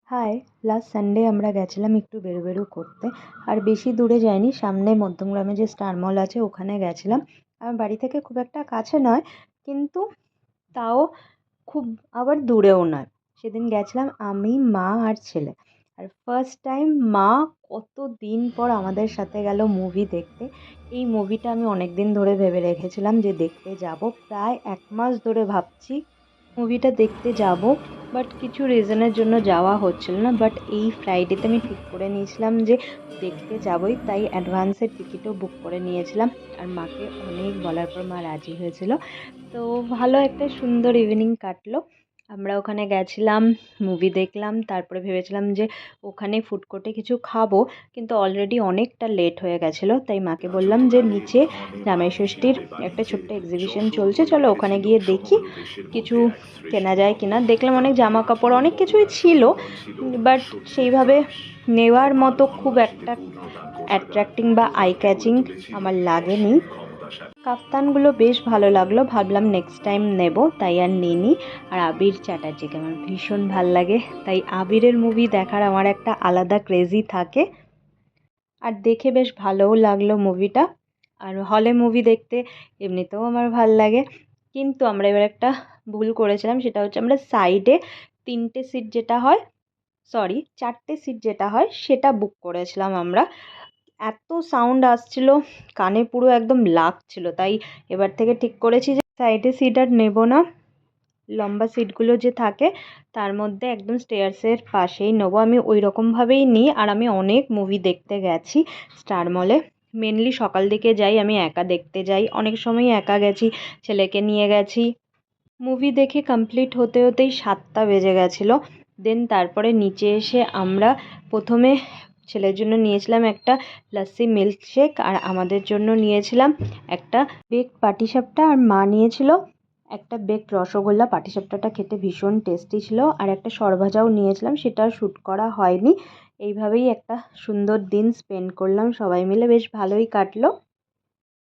High! Last Sunday আমরা গেছিলাম একটু বেরু করতে। আর বেশি দূরে যাইনি, সামনে মধ্যমগ্রামে যে স্টার মল আছে ওখানে গেছিলাম। আমার বাড়ি থেকে খুব একটা কাছে নয়, কিন্তু তাও খুব আবার দূরেও নয়। সেদিন গেছিলাম আমি, মা আর ছেলে। আর ফার্স্ট টাইম মা কত দিন পর আমাদের সাথে গেল মুভি দেখতে। এই মুভিটা আমি অনেক দিন ধরে ভেবে রেখেছিলাম যে দেখতে যাব। প্রায় ১ মাস ধরে ভাবছি মুভিটা দেখতে যাব, বাট কিছু রিজনের জন্য যাওয়া হচ্ছিল না। বাট এই ফ্রাইডেতে আমি ঠিক করে নিয়েছিলাম যে দেখতে যাবই, তাই অ্যাডভান্সের টিকিটও বুক করে নিয়েছিলাম। আর মাকে অনেক বলার পর মা রাজি হয়েছিল। তো ভালো একটা সুন্দর ইভিনিং কাটলো। আমরা ওখানে গেছিলাম, মুভি দেখলাম, তারপরে ভেবেছিলাম যে ওখানে ফুড কোর্টে কিছু খাবো, কিন্তু অলরেডি অনেকটা লেট হয়ে গেছিলো, তাই মাকে বললাম যে নিচে জামাই ষষ্ঠীর একটা ছোট্ট এক্সিবিশন চলছে, চলো ওখানে গিয়ে দেখি কিছু কেনা যায় কিনা। দেখলাম অনেক জামা কাপড় অনেক কিছুই ছিল, বাট সেইভাবে নেওয়ার মতো খুব একটা অ্যাট্রাক্টিং বা আই ক্যাচিং আমার লাগেনি। কাফতানগুলো বেশ ভালো লাগলো, ভাবলাম নেক্সট টাইম নেব, তাই আর নিইনি। আর আবির চ্যাটার্জিকে আমার ভীষণ ভাল লাগে, তাই আবিরের মুভি দেখার আমার একটা আলাদা ক্রেজি থাকে। আর দেখে বেশ ভালোও লাগলো মুভিটা। আর হলে মুভি দেখতে এমনিতেও আমার ভাল লাগে, কিন্তু আমরা এবার একটা ভুল করেছিলাম, সেটা হচ্ছে আমরা সাইডে 3টে সিট যেটা হয়, সরি 4টে সিট যেটা হয় সেটা বুক করেছিলাম আমরা। এত সাউন্ড আসছিল, কানে পুরো একদম লাগছিল, তাই এবার থেকে ঠিক করেছি যে সাইডে সিট আর নেব না। লম্বা সিটগুলো যে থাকে তার মধ্যে একদম স্টেয়ার্সের পাশেই নেবো। আমি ওই রকমভাবেই নিই। আর আমি অনেক মুভি দেখতে গেছি স্টার মলে, মেনলি সকাল দিকে যাই, আমি একা দেখতে যাই, অনেক সময় একা গেছি, ছেলেকে নিয়ে গেছি। মুভি দেখে কমপ্লিট হতে হতেই 7টা বেজে গেছিলো। দেন তারপরে নিচে এসে আমরা প্রথমে ছেলের জন্য নিয়েছিলাম একটা লাস্সি মিল্কশেক, আর আমাদের জন্য নিয়েছিলাম একটা বেকড পাটিসাপটা, আর মা নিয়েছিল একটা বেকড রসগোল্লা। পাটিসাপটাটা খেতে ভীষণ টেস্টি ছিল। আর একটা সরভাজাও নিয়েছিলাম, সেটা শ্যুট করা হয়নি। এইভাবেই একটা সুন্দর দিন স্পেন্ড করলাম সবাই মিলে, বেশ ভালোই কাটলো।